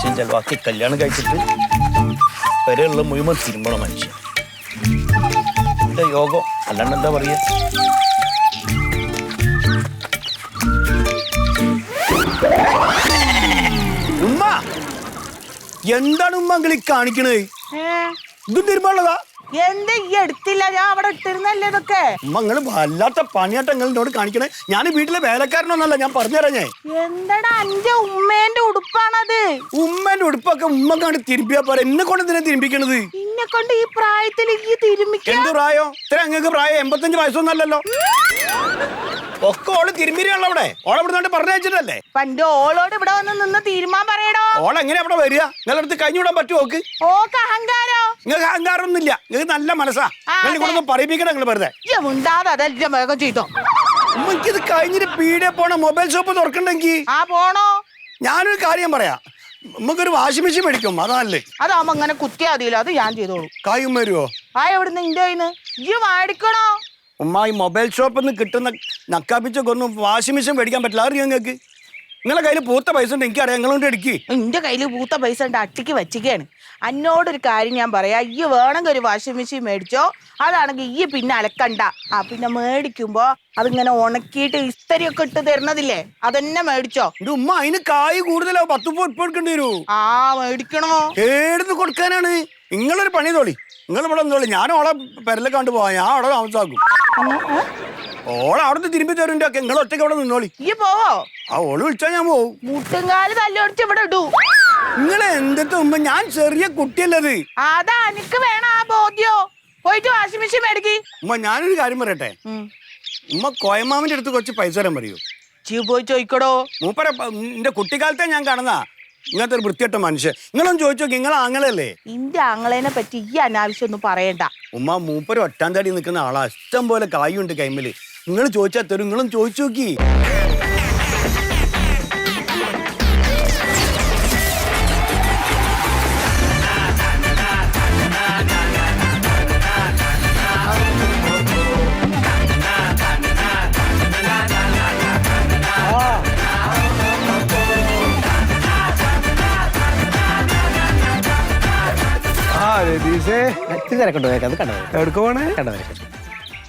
പൈസയും ചെലവാക്കി കല്യാണം കഴിച്ചിട്ട് പെരയുള്ള മുഴുവൻ തിരുമ്പണം മനുഷ്യൻ. എന്റെ യോഗം അല്ലാണ്ട് എന്താ പറയാ. ഉമ്മ എന്താണ് ഉമ്മ അങ്കിളി കാണിക്കണേ? ഇതും തിരുമ്പാനുള്ളതാ? എന്താ ഈ എടുത്തില്ല? ഞാൻ അവിടെ ഇട്ടിരുന്നല്ലേ ഇതൊക്കെ. നിങ്ങൾ വല്ലാത്ത പണിയാട്ടം എന്നോട് കാണിക്കണേ. ഞാൻ വീട്ടിലെ വേലക്കാരനൊന്നല്ല, ഞാൻ പറഞ്ഞുതരാം. ഞാൻ എന്താടാ അന്റെ ഉമ്മേന്റെ ഉടുപ്പാണത്? ഉമ്മേന്റെ ഉടുപ്പൊക്കെ ഉമ്മ കണ്ട് തിരുമ്പിയാ പോലെ എന്നെ കൊണ്ട് ഇതിനെ തിരുമ്പിക്കണത്. ഇന്നെ കൊണ്ട് ഈ പ്രായത്തിൽ ഈ തിരുമ്മിക്ക? എന്ത് പ്രായം? ഇത്ര അങ്ങക്ക് പ്രായം 85 വയസ്സൊന്നല്ലല്ലോ. ഒക്കെ ഓള് തിരുമ്പിരിയാണല്ലോ അവിടെ. ഓളെ ഇവിടെ പറഞ്ഞയച്ചിട്ടല്ലേ? പണ്ട് ഓളോട് ഇവിടെ വന്ന് നിന്ന് തീരുമാനം പറയടോ. ഓളെങ്ങനെ അവിടെ വരിക? നിങ്ങളടുത്ത് കഴിഞ്ഞുവിടാൻ പറ്റുമോ? ഓക്ക് അഹങ്കാരോ? നിങ്ങൾക്ക് അഹങ്കാരം ഒന്നുമില്ല, നിങ്ങൾക്ക് നല്ല മനസ്സാ. നിങ്ങൾ പറയിപ്പിക്കണം. നിങ്ങൾ വെറുതെ അതെല്ലാം വേഗം ചെയ്തോ. ഉമ്മക്കിത് കഴിഞ്ഞിട്ട് പീടിയെ പോണ മൊബൈൽ ഷോപ്പ് തുറക്കണ്ടെങ്കിൽ പോണോ? ഞാനൊരു കാര്യം പറയാം. നമുക്കൊരു വാഷിംഗ് മെഷീൻ മേടിക്കും, അതാണല്ലേ. അതാവുമ്പോ അങ്ങനെ കുത്തിയാ മതിയല്ലോ. അത് ഞാൻ ചെയ്തോളൂ. കായും വരുമോ? എവിടുന്ന് ഇന്റെ കയ്യിന്ന് ഇജ്ജ് മേടിക്കണോ? ഉമ്മ ഈ മൊബൈൽ ഷോപ്പിൽ നിന്ന് കിട്ടുന്ന നക്കാപ്പിച്ചൊക്കെ ഒന്നും വാഷിംഗ് മെഷീൻ മേടിക്കാൻ പറ്റില്ല. അറിയാം നിങ്ങൾക്ക്? നിങ്ങളെ കയ്യിൽ പൂത്ത പൈസ ഉണ്ട്, എനിക്കറിയാം. നിങ്ങളോട് എടുക്കി. എന്റെ കയ്യിൽ പൂത്ത പൈസ ഉണ്ട്, അട്ടിക്ക് വെച്ചിക്കാണ്. എന്നോടൊരു കാര്യം ഞാൻ പറയാ, ഈ വേണമെങ്കിൽ ഒരു വാഷിംഗ് മെഷീൻ മേടിച്ചോ. അതാണെങ്കിൽ ഈ പിന്നെ അലക്കണ്ട. പിന്നെ മേടിക്കുമ്പോ അതിങ്ങനെ ഉണക്കിയിട്ട് ഇസ്തരിയൊക്കെ ഇട്ട് തരണതില്ലേ, അതെന്നെ മേടിച്ചോ. ഉമ്മ അതിന് കായ് കൂടുതലോ? 10 ഉപ്പ് എടുക്കേണ്ടി വരൂ. മേടിക്കണോ? എടുത്ത് കൊടുക്കാനാണ്. നിങ്ങളൊരു പണി തോളി. നിങ്ങൾ ഇവിടെ തോളി. ഞാൻ ഓളെ പെരലെ കണ്ടു പോവാ. ഞാൻ അവിടെ താമസാക്കും. ഓളെ അവിടുന്ന് തിരുമ്പി തരുന്നുണ്ട്. നിങ്ങൾ ഒറ്റയ്ക്ക് അവിടെ നിന്നോളി. ഈ പോവോ? ഓള് വിളിച്ചാ ഞാൻ പോവും. മുട്ടുംകാല് തല്ലൊടിച്ച് ഇവിടെ ഇടൂ. നിങ്ങളെ എന്തിട്ട് ഉമ്മ? ഞാൻ ചെറിയ കുട്ടിയല്ലത്. അതാ എനിക്ക് വേണം ആ ബോധ്യോ. പോയിട്ട് വാഷിംഗ് മെഷീൻ മേടിക്കി. ഉമ്മ ഞാനൊരു കാര്യം പറയട്ടെ. ഉമ്മ കോയമാമിന്റെ അടുത്ത് കുറച്ച് പൈസ തരാൻ പറയൂ. പോയി ചോദിക്കടോ. മൂപ്പര എന്റെ കുട്ടിക്കാലത്തെ ഞാൻ കാണുന്ന ഇങ്ങനത്തെ ഒരു വൃത്തികെട്ട മനുഷ്യൻ. നിങ്ങളൊന്നും ചോദിച്ചു നോക്കി. നിങ്ങളെ ആങ്ങളല്ലേ? ഇന്റെ ആങ്ങളേനെ പറ്റി ഈ അനാവശ്യം ഒന്നും പറയണ്ട. ഉമ്മ മൂപ്പര് ഒറ്റാന്താടി നിൽക്കുന്ന ആളാ. ഇഷ്ടം പോലെ കായുണ്ട് കൈമല്. നിങ്ങൾ ചോദിച്ചാൽ തരും. നിങ്ങളും ചോദിച്ചു നോക്കി.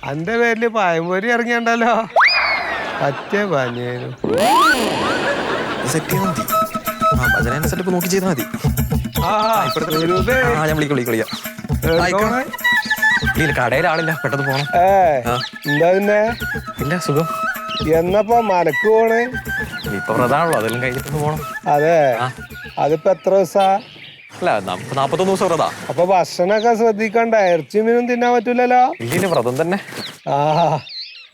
അന്റെ പേരില് പായംപോരി ഇറങ്ങിയണ്ടല്ലോ. പറ്റേ പാഞ്ഞേനു നോക്കി ചെയ്താൽ മതി. കടയിൽ ആളില്ല, പെട്ടെന്ന് പോണം. എന്താ പിന്നെ? ഇല്ല, സുഖം. എന്നപ്പോ മലക്ക് പോണേ? ഇപ്പൊ പ്രധാനല്ലോ, അതെല്ലാം കഴിഞ്ഞിട്ട് പോണം. അതെ, അതിപ്പോ എത്ര ദിവസാ? അല്ല, നമുക്ക് 41 ദിവസം വ്രതാ. അപ്പൊ ഭക്ഷണൊക്കെ ശ്രദ്ധിക്കണ്ട. ഇറച്ചി മീനും തിന്നാൻ പറ്റൂലല്ലോ. ഇല്ല, വ്രതം തന്നെ.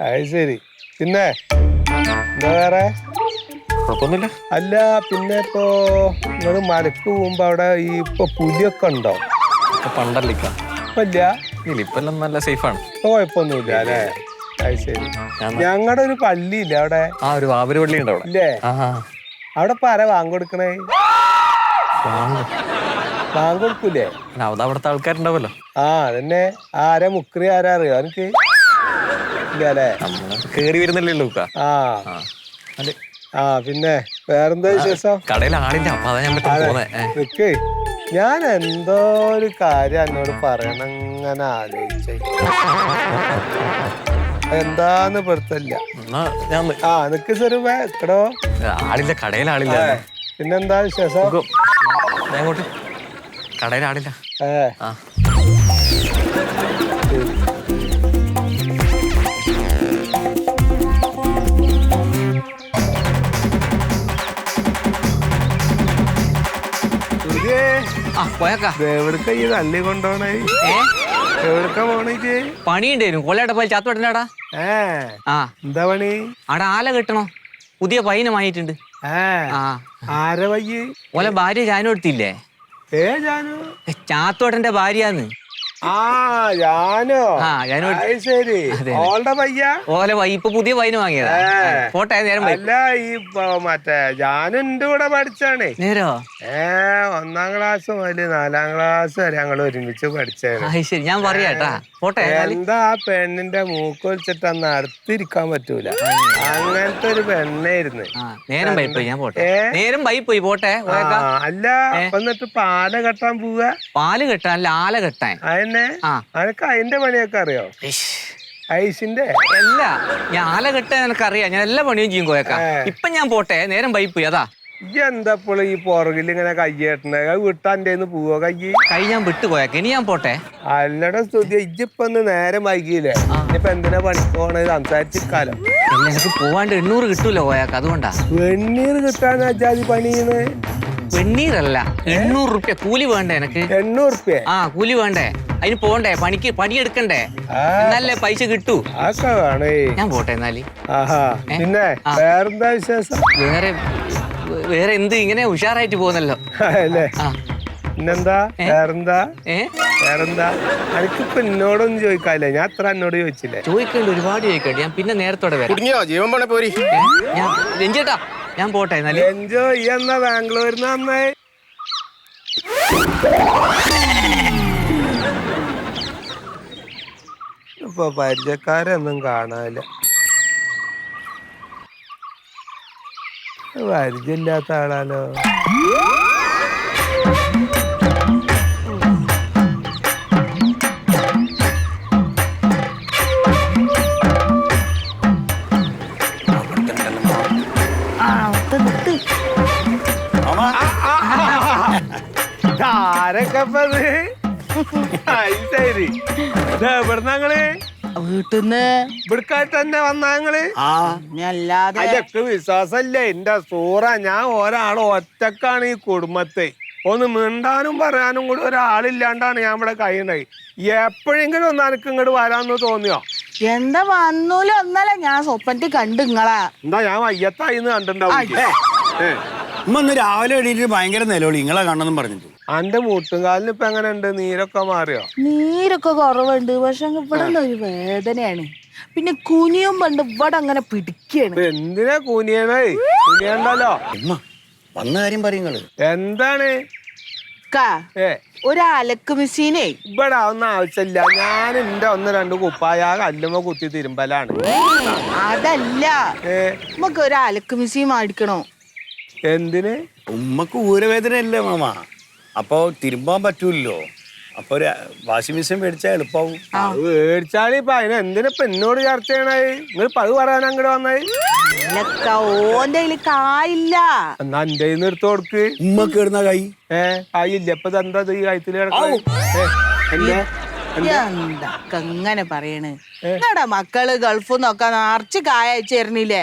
അത് ശരി. പിന്നെ എന്താ വേറെ? കുഴപ്പമൊന്നുമില്ല. അല്ല, പിന്നെ ഇപ്പൊ നിങ്ങള് മലക്ക് പോകുമ്പോ അവിടെ ഈ ഇപ്പൊ പുലിയൊക്കെ ഉണ്ടോ? പണ്ടല്ല ഇപ്പൊ ഇല്ല. ഇപ്പെല്ലാം നല്ല സേഫാണ്. കുഴപ്പമൊന്നുമില്ല അല്ലേ? അത് ശരി. ഞങ്ങളുടെ ഒരു പള്ളിയില്ല അവിടെ? ഒരു വാവര് പള്ളി ഉണ്ട് അവിടെ. ഇല്ലേ? അവിടെ ഇപ്പൊ ആരാ വാങ്ങിക്കൊടുക്കണേ? വാങ്ങിക്കൊടുക്കൂലേ? അവിടുത്തെ ആൾക്കാരുണ്ടാവല്ലോ. അതന്നെ. ആരാ മുക്രി? ആരാ അറിയോ എനിക്ക്? ഇല്ല അല്ലേ? കേറി വരുന്നല്ലേ ഉള്ളൂ. പിന്നെ വേറെന്താ വിശേഷം? കടയിൽ ആളില്ല, അപ്പൊ അതാ ഞാൻ നിക്ക്. ഞാൻ എന്തോ ഒരു കാര്യം എന്നോട് പറയണം ഇങ്ങനെ ആലോചിച്ച. എന്താന്ന് പെടുത്തല്ല. നിക്ക് സ്വരൂപേ എക്കടോ. ആളില്ല, കടയിൽ ആളില്ല. പിന്നെന്താ വിശേഷം? അങ്ങോട്ട് കടയിൽ ആളില്ല. എവിടക്ക ഈ തള്ളി കൊണ്ടോണേ? എവിടക്ക പോണേക്ക്? പണിയുണ്ടായിരുന്നു. കൊല്ലയുടെ പോയി ചാത്തുവെട്ടനാടാ. എന്താ പണി? അവിടെ ആല കെട്ടണോ? പുതിയ പയ്യനെ വാങ്ങിയിട്ടുണ്ട്. ആരെ വയ്യ്? ഓലെ ഭാര്യ ജാനു എടുത്തില്ലേ? ജാനു? ചാത്തോട്ടന്റെ ഭാര്യാന്ന്. ആ ഞാനോ ആ, ഞാനും അത് ശരി അതെ. ഓളുടെ പയ്യ ഓലെ ഇപ്പൊ പുതിയ വൈന് വാങ്ങിയതാ പോട്ടെ നേരം വൈ അല്ല ഈ മറ്റേ ഞാനും എന്റെ കൂടെ പഠിച്ചാണേ നേരോ 1-ാം ക്ലാസ് മുതല് 4-ാം ക്ലാസ് വരെ ഞങ്ങൾ ഒരുമിച്ച് പഠിച്ചാണ് അത് ശരി ഞാൻ പറയാട്ടാ പോട്ടെ എന്നാല്. എന്താ ആ പെണ്ണിന്റെ മൂക്കൊലിച്ചിട്ട് അന്ന് അടുത്തിരിക്കാൻ പറ്റൂല അങ്ങനത്തെ ഒരു പെണ്ണായിരുന്നു. ആ നേരം വൈ പോയി ഞാൻ പോട്ടെ നേരം വൈ പോയി പോട്ടെ പോയേക്കാം. അല്ല എന്നിട്ട് പാല കെട്ടാൻ പോവുക പാല് കെട്ടാൻ അല്ല ആല കെട്ടാൻ. അതന്നെ ആ. അനക്ക് അതിന്റെ പണിയൊക്കെ അറിയോ? ഐസിന്റെ അല്ല ഞാൻ ആല കെട്ടാൻ എനിക്കറിയാം, ഞാൻ എല്ലാ പണിയും ചെയ്യും കോയക്കാം. ഇപ്പൊ ഞാൻ പോട്ടെ നേരം വൈ പോയി അതാ. ഇജ്ജ് എന്താപ്പോൾ ഈ പുറകിൽ ഇങ്ങനെ കയ്യേട്ടണ വിട്ടാൻ്റെ പോവോ കയ്യ്? കൈ ഞാൻ വിട്ടു കോയക്ക, ഇനി ഞാൻ പോട്ടെ. അല്ലടെ സ്തുതി ഇജ്ജിപ്പൊ ഒന്ന് നേരം വൈകിയില്ലേ? ഇനിയിപ്പൊ എന്തിനാ പണിക്ക് പോണത്? സംസാരിച്ചിരിക്കാലോ. അല്ല എനിക്ക് പോവാണ്ട് 800 കിട്ടൂല കോയക്ക, അതുകൊണ്ടാ. വെണ്ണീർ കിട്ടാൻ അജാതി പണിയുന്നത്. വെണ്ണീരല്ല 800 റുപ്യ കൂലി വേണ്ടേ എനക്ക്. 800 റുപ്യ? ആ കൂലി വേണ്ടേ, അതിന് പോണ്ടേ, പണിയെടുക്കണ്ടേ, എന്നല്ലേ പൈസ കിട്ടൂ. അതൊക്കെ വേണേ. ഞാൻ പോട്ടെ എന്നാല്. ആഹാ പിന്നെ വേറെന്താ വിശേഷം? വേറെ എന്ത്, ഇങ്ങനെ ഉഷാറായിട്ട് പോകുന്നല്ലോ അല്ലേ? പിന്നെന്താ വേറെന്താ? വേറെന്താ? എനിക്കിപ്പൊ എന്നോടൊന്നും ചോദിക്കാല്ലേ, ഞാൻ അത്ര എന്നോട് ചോദിച്ചില്ലേ? ചോദിക്കണ്ട്, ഒരുപാട് ചോദിക്കണ്ട്. ഞാൻ പിന്നെ നേരത്തോടെ വരാം. ജീവൻ പോണേ പോരി. ഞാൻ രഞ്ജേട്ടാ ഞാൻ പോട്ടെ എന്നാല്. എൻജോയ് എന്നാ ബാംഗ്ലൂരിന്ന് വന്നേ? ഇപ്പൊ പരിചയക്കാരൊന്നും കാണാനില്ല. പരിചയമില്ലാത്ത ആളാലോ. ആരൊക്കെ ശരി എവിടുന്നങ്ങള്? വീട്ടിന്ന് ഇവിടുക്കായിട്ട് തന്നെ വന്നങ്ങള്? അല്ലാതെ അതൊക്കെ വിശ്വാസല്ലേ എന്റെ സൂറ. ഞാൻ ഒരാള് ഒറ്റക്കാണ് ഈ കുടുംബത്തെ. ഒന്ന് മിണ്ടാനും പറയാനും കൂടി ഒരാളില്ലാണ്ടാണ് ഞാൻ ഇവിടെ കഴിയണത്. എപ്പോഴെങ്കിലും ഒന്ന് എനിക്ക് ഇങ്ങോട്ട് വരാന്ന് തോന്നിയോ? എന്താ വന്നൂല ഒന്നല്ല, ഞാൻ സ്വപ്നത്തിൽ കണ്ടു നിങ്ങളാ. എന്താ ഞാൻ വയ്യത്തായിന്ന് കണ്ടിട്ടുണ്ടാവും. ഇന്ന് രാവിലെ എണീറ്റ് ഭയങ്കര നിലവിളി നിങ്ങളെ കാണണമെന്നും പറഞ്ഞിട്ട്. അന്റെ മുട്ടുംകാലിന് ഇപ്പൊ എങ്ങനെ ഉണ്ട്? നീരൊക്കെ മാറിയോ? നീരൊക്കെ കുറവുണ്ട്, പക്ഷെ ഇവിടെ ഒരു വേദനയാണ്. പിന്നെ കുനിയും പണ്ട് ഇവിടെ അങ്ങനെ പിടിക്കാണ്. എന്തിനാ കുനിയണേ? കുനിയണ്ടല്ലോ. വന്ന കാര്യം പറയുങ്ങള് എന്താണ്? ഒരു അലക്ക് മെഷീനേ ഇവിടെ ഒന്നും ആവശ്യമില്ല. ഞാൻ എന്റെ 1-2 കുപ്പായ കല്ലുമ്മ കുത്തി തിരുമ്പലാണ്. അതല്ല, നമുക്ക് ഒരു അലക്ക് മെഷീൻ മേടിക്കണോ? എന്തിന്? ഉമ്മക്ക് ഊരവേദന അല്ലേ മാമ, അപ്പൊ തിരുമ്പാൻ പറ്റൂല്ലോ. അപ്പൊ ഒരു വാഷിംഗ് മെഷീൻ മേടിച്ചാൽ എളുപ്പാവും. മേടിച്ചാല് ഇപ്പൊ അതിന് എന്തിനിപ്പൊ എന്നോട് ചർച്ച ചെയ്യണേ? നിങ്ങൾ പഴു പറയാൻ അങ്ങോട്ട് വന്നേ? ഓന്റെ കയ്യില് കായില്ല. എന്നാ എന്റെ കയ്യിൽ നിന്ന് എടുത്ത് കൊടുക്ക്. ഉമ്മക്ക് ഇടുന്ന കൈ കായില്ല. ഇപ്പൊ എന്താ ഈ കയത്തില് കിടക്കണേ? എന്തൊക്കെ അങ്ങനെ പറയണ്? നിങ്ങളുടെ മക്കള് ഗൾഫിൽ നിന്നൊക്കെ നിറച്ച് കായ അയച്ചു തരണില്ലേ?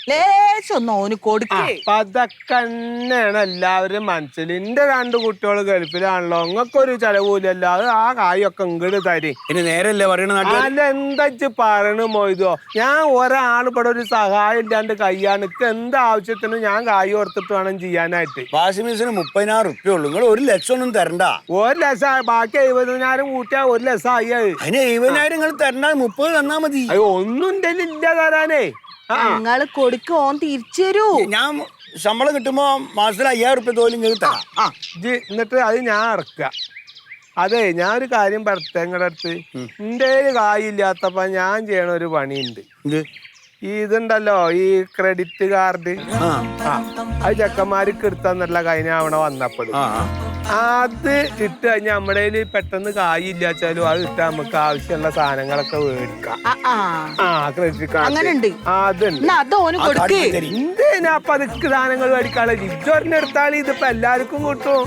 ലേശൊന്നും ഓന് കൊടുക്കേ. അപ്പൊ അതൊക്കെ തന്നെയാണ് എല്ലാവരും മനസ്സിൽ. എന്റെ 2 കുട്ടികൾ ഗൾഫിലാണല്ലോ, നിങ്ങൾക്കൊരു ചെലവൂലല്ല. അത് ആ കായൊക്കെ ഇങ്ങോട്ട് തരി. ഇനി നേരല്ലേ പറയണ? അല്ല എന്താ പറയണ മൊയ്തോ? ഞാൻ ഒരാൾ ഇവിടെ ഒരു സഹായം ഇല്ലാണ്ട് കയ്യാണ്. എനിക്ക് എന്താവശ്യത്തിന് ഞാൻ കായ് ഓർത്തിട്ട് വേണം ചെയ്യാനായിട്ട്. വാഷിംഗ് മെഷീന് 30,000 റുപ്യ ഉള്ളു. നിങ്ങൾ 1 ലക്ഷം ഒന്നും തരണ്ട. 1 ലക്ഷം ബാക്കി 70,000 കൂട്ടിയാ 1 ലക്ഷം ആയി. അതിന് 70,000 നിങ്ങൾ തരണ്ട, 30 തന്നാ മതി. അയ്യോ ഒന്നും എന്റെ ഇല്ല തരാനേ. നിങ്ങള് കൊടുക്ക്, ഓൻ തിരിച്ചു തരൂ. ഞാൻ ശമ്പളം കിട്ടുമ്പോ മാസത്തിൽ 5,000 റുപ്യ തോലും നിങ്ങൾ തരാം. എന്നിട്ട് അത് ഞാൻ അടക്കുക. അതെ ഞാനൊരു കാര്യം പറട്ടെ നിങ്ങളുടെ അടുത്ത്. എന്റെ കായില്ലാത്തപ്പോ ഞാൻ ചെയ്യണ ഒരു പണിയുണ്ട്. ഇതുണ്ടല്ലോ ഈ ക്രെഡിറ്റ് കാർഡ്, അത് ചെക്കന്മാർക്ക് എടുത്താന്നല്ല കഴിഞ്ഞ അവിടെ വന്നപ്പോൾ. അത് ഇട്ട് കഴിഞ്ഞാൽ നമ്മുടെ പെട്ടെന്ന് കായില്ലാച്ചാലും അത് ഇട്ട് നമുക്ക് ആവശ്യമുള്ള സാധനങ്ങളൊക്കെ മേടിക്കാം. ക്രെഡിറ്റ് കാർഡ് അതുണ്ട്. എന്തിനാ അപ്പൊ അതൊക്കെ സാധനങ്ങൾ മേടിക്കാനുള്ള? ജിജോറിനെടുത്താൽ ഇതിപ്പോ എല്ലാവർക്കും കിട്ടും.